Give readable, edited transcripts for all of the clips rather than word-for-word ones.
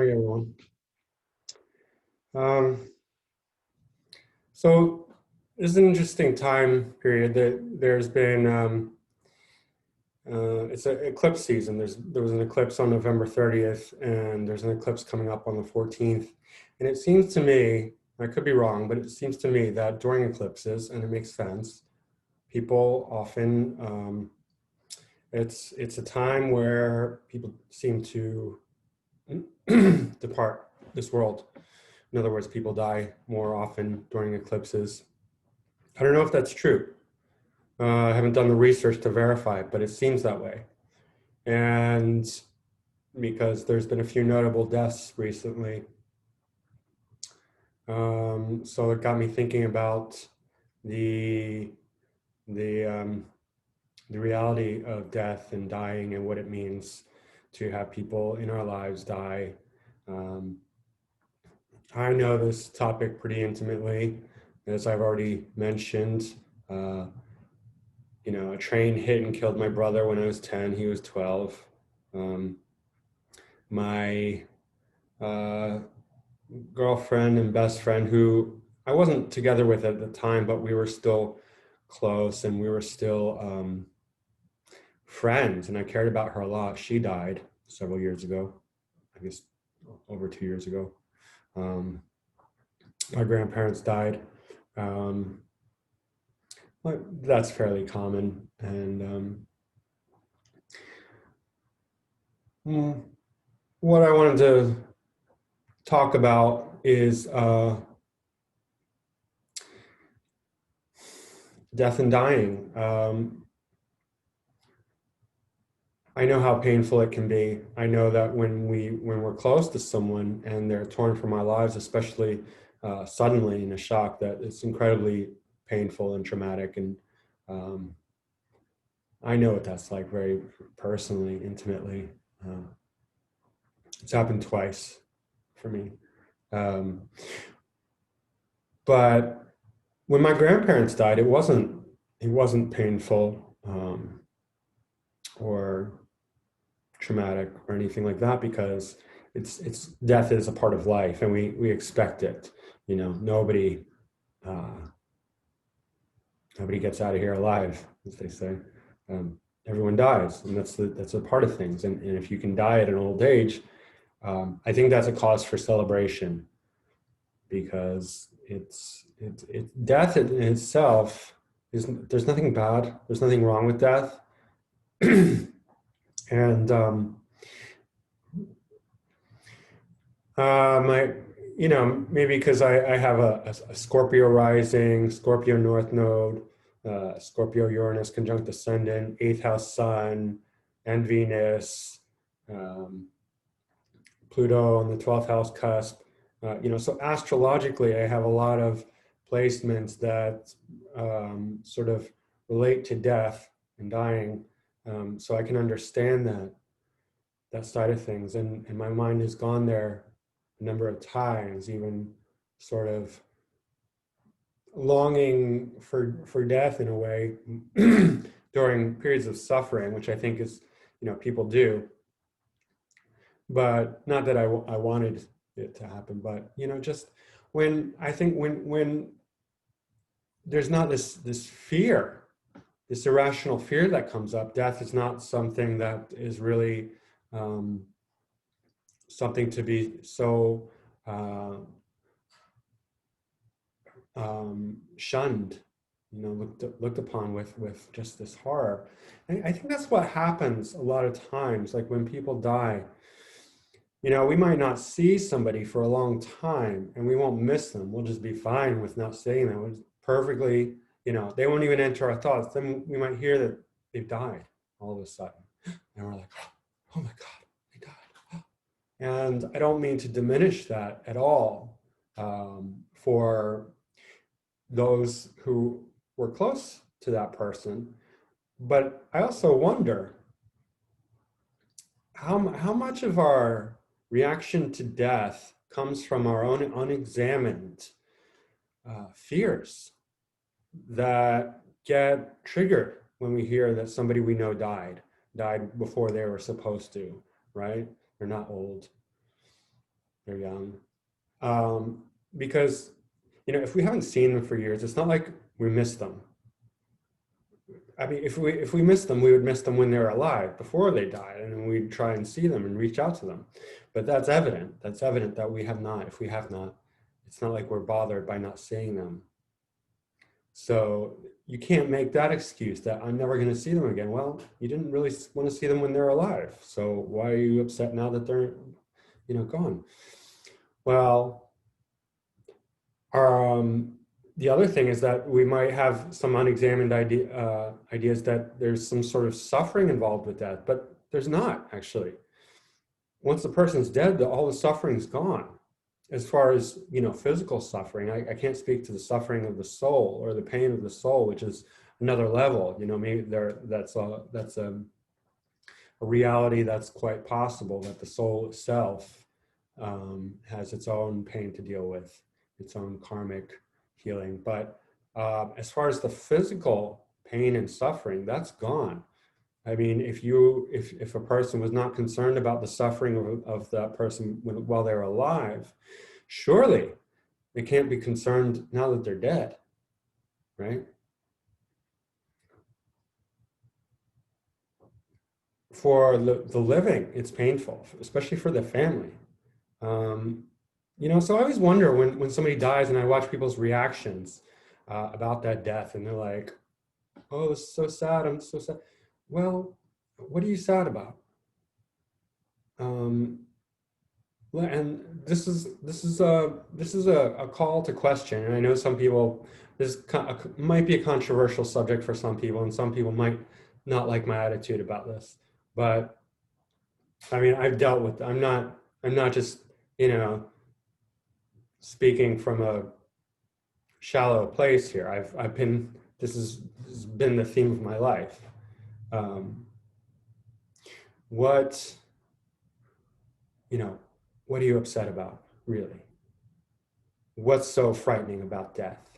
morning, everyone. Um, so this is an interesting time period that there's been. It's an eclipse season. There was an eclipse on November 30th, and there's an eclipse coming up on the 14th. And it seems to me, I could be wrong, but it seems to me that during eclipses, and it makes sense, people often it's a time where people seem to depart this world. In other words, people die more often during eclipses. I don't know if that's true. I haven't done the research to verify it, but it seems that way. And because there's been a few notable deaths recently. So it got me thinking about the, the, um, the reality of death and dying and what it means to have people in our lives die. Um, I know this topic pretty intimately, as I've already mentioned. Uh, a train hit and killed my brother when I was 10. He was 12. My uh, girlfriend and best friend, who I wasn't together with at the time, but we were still close and we were still friends, and I cared about her a lot. She died several years ago, I guess over 2 years ago. My grandparents died. That's fairly common. And what I wanted to talk about is death and dying. I know how painful it can be. I know that when we're close to someone and they're torn from our lives, especially suddenly in a shock, that it's incredibly painful and traumatic. And I know what that's like very personally, intimately. It's happened twice for me. But when my grandparents died, it wasn't painful or traumatic or anything like that, because it's death is a part of life, and we expect it. Nobody gets out of here alive, as they say. Everyone dies, and that's a part of things. And if you can die at an old age, I think that's a cause for celebration, because it's death in itself is, there's nothing bad, there's nothing wrong with death. And maybe because I have a Scorpio rising, Scorpio North Node, Scorpio Uranus conjunct ascendant, 8th house Sun, and Venus, Pluto on the 12th house cusp. So astrologically, I have a lot of placements that sort of relate to death and dying. So I can understand that side of things. And my mind has gone there a number of times, even sort of longing for death in a way during periods of suffering, which I think is, people do. But not that I wanted it to happen, but, just when I think when there's not this fear, this irrational fear that comes up, death is not something that is really something to be so shunned, looked upon with just this horror. And I think that's what happens a lot of times, like when people die. We might not see somebody for a long time and we won't miss them. We'll just be fine with not seeing them. It's perfectly, they won't even enter our thoughts. Then we might hear that they've died all of a sudden. And we're like, oh my God, they died. And I don't mean to diminish that at all for those who were close to that person. But I also wonder how much of our reaction to death comes from our own unexamined fears that get triggered when we hear that somebody we know died before they were supposed to, right? They're not old. they're young. Um, because, if we haven't seen them for years, it's not like we miss them. I mean, if we miss them, we would miss them when they're alive, before they died, and then we'd try and see them and reach out to them. But that's evident. That's evident that we have not. If we have not, it's not like we're bothered by not seeing them. So you can't make that excuse that I'm never going to see them again. Well, you didn't really want to see them when they're alive. So why are you upset now that they're, gone? Well, the other thing is that we might have some unexamined ideas that there's some sort of suffering involved with that, but there's not actually. Once the person's dead, all the suffering's gone. As far as physical suffering, I can't speak to the suffering of the soul or the pain of the soul, which is another level. Maybe that's a reality that's quite possible, that the soul itself has its own pain to deal with, its own karmic healing. But as far as the physical pain and suffering, that's gone. I mean, if a person was not concerned about the suffering of that person while they're alive, surely they can't be concerned now that they're dead, right? For the living, it's painful, especially for the family. Um, so I always wonder when somebody dies and I watch people's reactions about that death, and they're like, "Oh, it's so sad. I'm so sad." Well, what are you sad about? Um, and this is a call to question. And I know some people, might be a controversial subject for some people, and some people might not like my attitude about this. But I mean, I've dealt with. I'm not just speaking from a shallow place here. I've been. This has been the theme of my life. Um, what you know, what are you upset about, really? What's so frightening about death?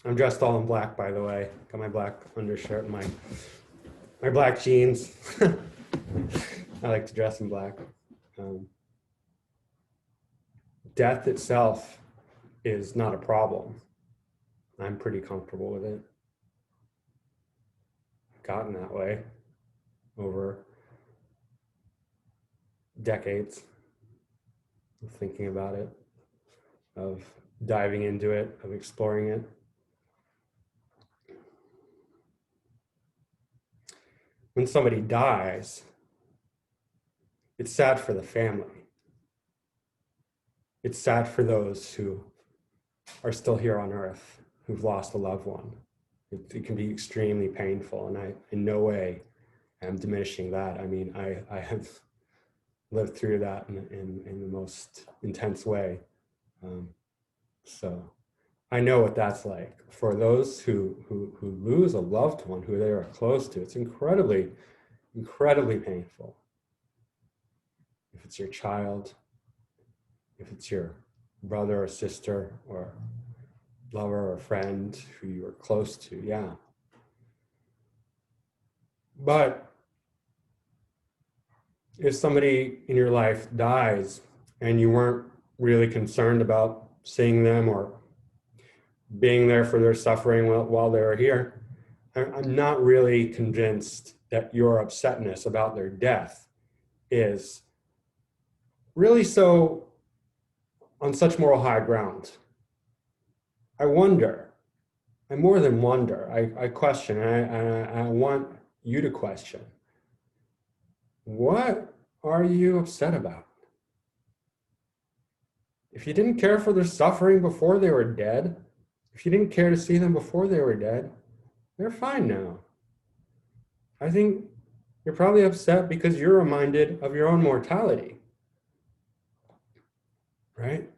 I'm dressed all in black, by the way. Got my black undershirt and my black jeans. I like to dress in black. Um, Death itself is not a problem. I'm pretty comfortable with it. Gotten that way over decades of thinking about it, of diving into it, of exploring it. When somebody dies, it's sad for the family. It's sad for those who are still here on earth, who've lost a loved one. It can be extremely painful, and I in no way am diminishing that. I mean, I have lived through that in the most intense way. Um, so I know what that's like. For those who lose a loved one who they are close to, it's incredibly, incredibly painful. If it's your child, if it's your brother or sister or lover or friend who you are close to, yeah. But if somebody in your life dies and you weren't really concerned about seeing them or being there for their suffering while they're here, I'm not really convinced that your upsetness about their death is really so on such moral high ground. I wonder, I more than wonder, I question, and I want you to question, what are you upset about? If you didn't care for their suffering before they were dead, if you didn't care to see them before they were dead, they're fine now. I think you're probably upset because you're reminded of your own mortality, right?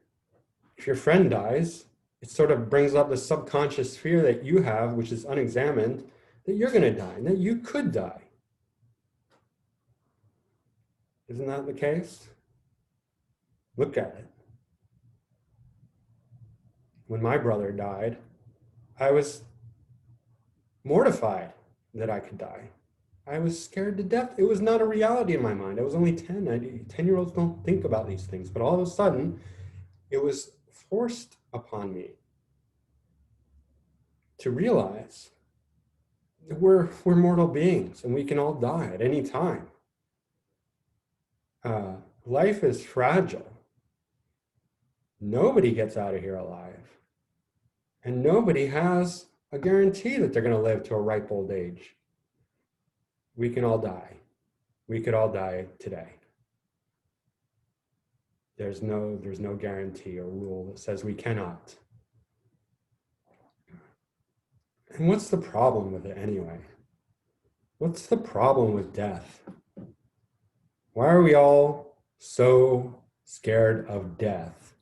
If your friend dies, it sort of brings up the subconscious fear that you have, which is unexamined, that you're going to die and that you could die. Isn't that the case? Look at it. When my brother died, I was mortified that I could die. I was scared to death. It was not a reality in my mind. I was only 10. 10-year-olds don't think about these things. But all of a sudden, it was forced upon me to realize that we're mortal beings and we can all die at any time. Life is fragile. Nobody gets out of here alive. And nobody has a guarantee that they're going to live to a ripe old age. We can all die. We could all die today. There's no guarantee or rule that says we cannot. And what's the problem with it anyway? What's the problem with death? Why are we all so scared of death?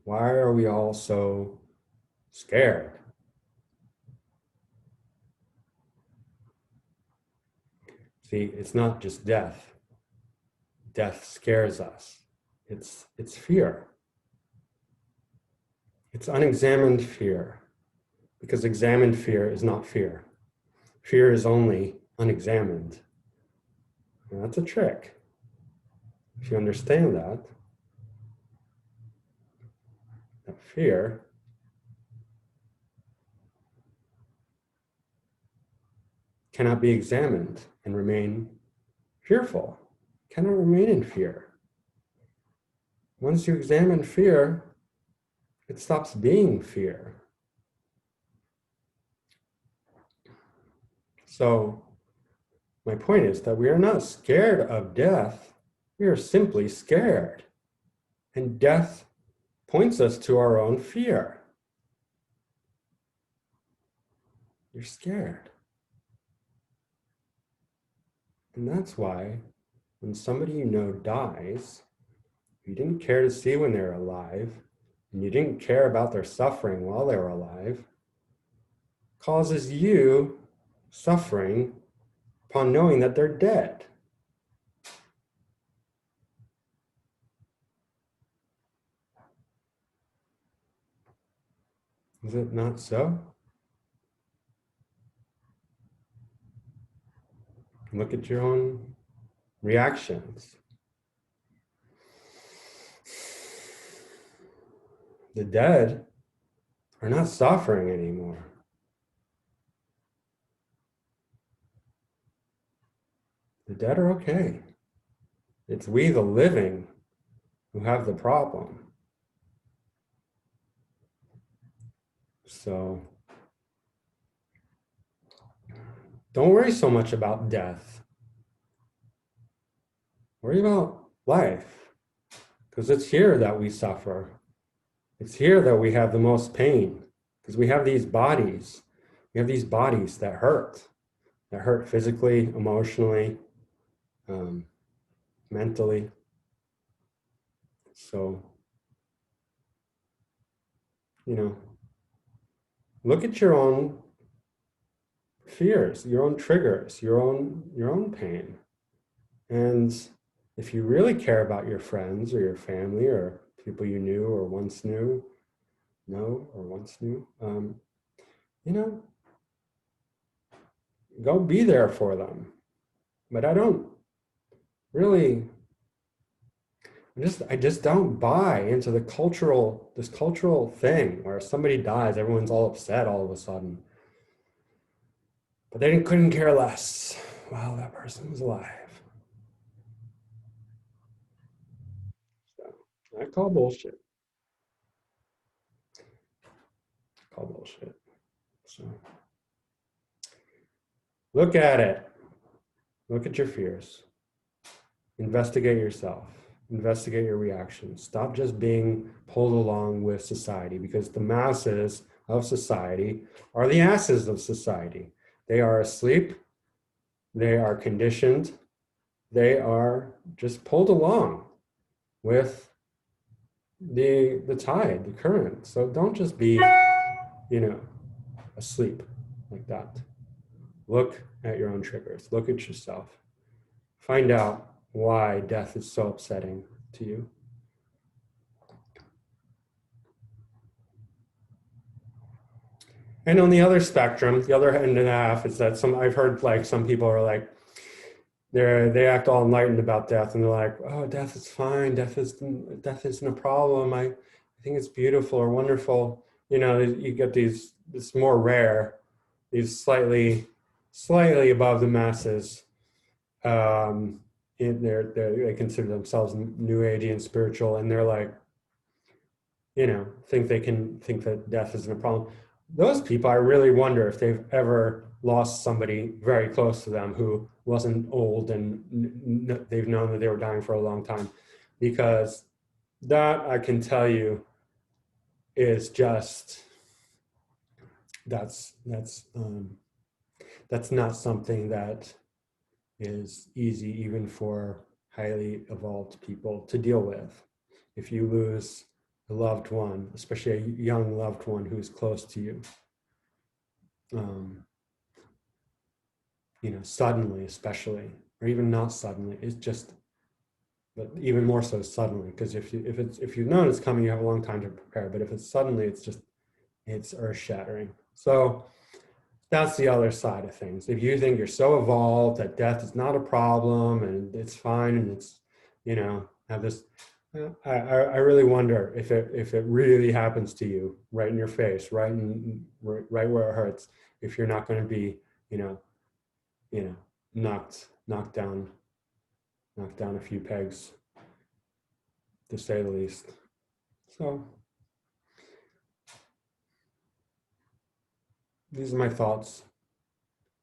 Why are we all so scared? See, it's not just death. Death scares us. It's fear. It's unexamined fear, because examined fear is not fear. Fear is only unexamined. And that's a trick. If you understand that fear cannot be examined and remain fearful, cannot remain in fear. Once you examine fear, it stops being fear. So my point is that we are not scared of death. We are simply scared. And death points us to our own fear. You're scared. And that's why when somebody you know dies, you didn't care to see when they were alive, and you didn't care about their suffering while they were alive, causes you suffering upon knowing that they're dead. Is it not so? Look at your own reactions. The dead are not suffering anymore. The dead are okay. It's we, the living, who have the problem. So don't worry so much about death. Worry about life, because it's here that we suffer. It's here that we have the most pain, because we have these bodies. We have these bodies that hurt physically, emotionally, mentally. So, look at your own fears, your own triggers, your own pain. And if you really care about your friends or your family or people you knew or once knew, go be there for them. But I don't really, I just don't buy into this cultural thing where somebody dies, everyone's all upset all of a sudden. But they couldn't care less while that person was alive. So I call bullshit. So look at it. Look at your fears. Investigate yourself. Investigate your reactions. Stop just being pulled along with society, because the masses of society are the asses of society. They are asleep. They are conditioned. They are just pulled along with the tide, the current. So don't just be, asleep like that. Look at your own triggers. Look at yourself. Find out why death is so upsetting to you. And on the other spectrum, the other end and a half is that I've heard like some people are like, they act all enlightened about death, and they're like, oh, death is fine, death isn't a problem. I think it's beautiful or wonderful. You know, you get these, it's more rare, these slightly above the masses. Um, they consider themselves new agey and spiritual, and they're like, you know, think that death isn't a problem. Those people, I really wonder if they've ever lost somebody very close to them who wasn't old and they've known that they were dying for a long time, because that, I can tell you, is just, that's that's um, that's not something that is easy even for highly evolved people to deal with. If you lose a loved one, especially a young loved one who's close to you, um, you know, suddenly, especially, or even not suddenly, it's just, but even more so suddenly, because if you've known it's coming, you have a long time to prepare. But if it's suddenly, it's earth shattering. So that's the other side of things. If you think you're so evolved that death is not a problem and it's fine and it's, you know, have this, I really wonder if it really happens to you right in your face, right where it hurts, if you're not going to be, you know, you know, knocked down a few pegs, to say the least. So these are my thoughts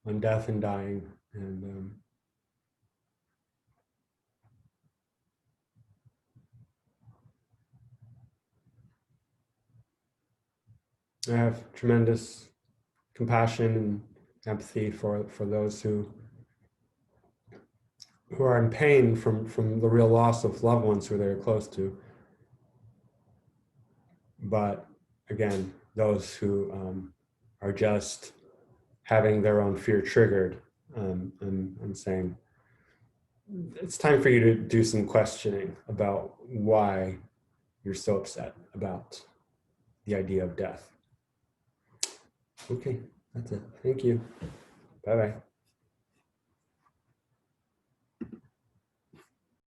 on death and dying, and I have tremendous compassion and empathy for those who are in pain from the real loss of loved ones who they're close to. But again, those who are just having their own fear triggered, I'm saying it's time for you to do some questioning about why you're so upset about the idea of death. Okay, that's it. Thank you. Bye bye.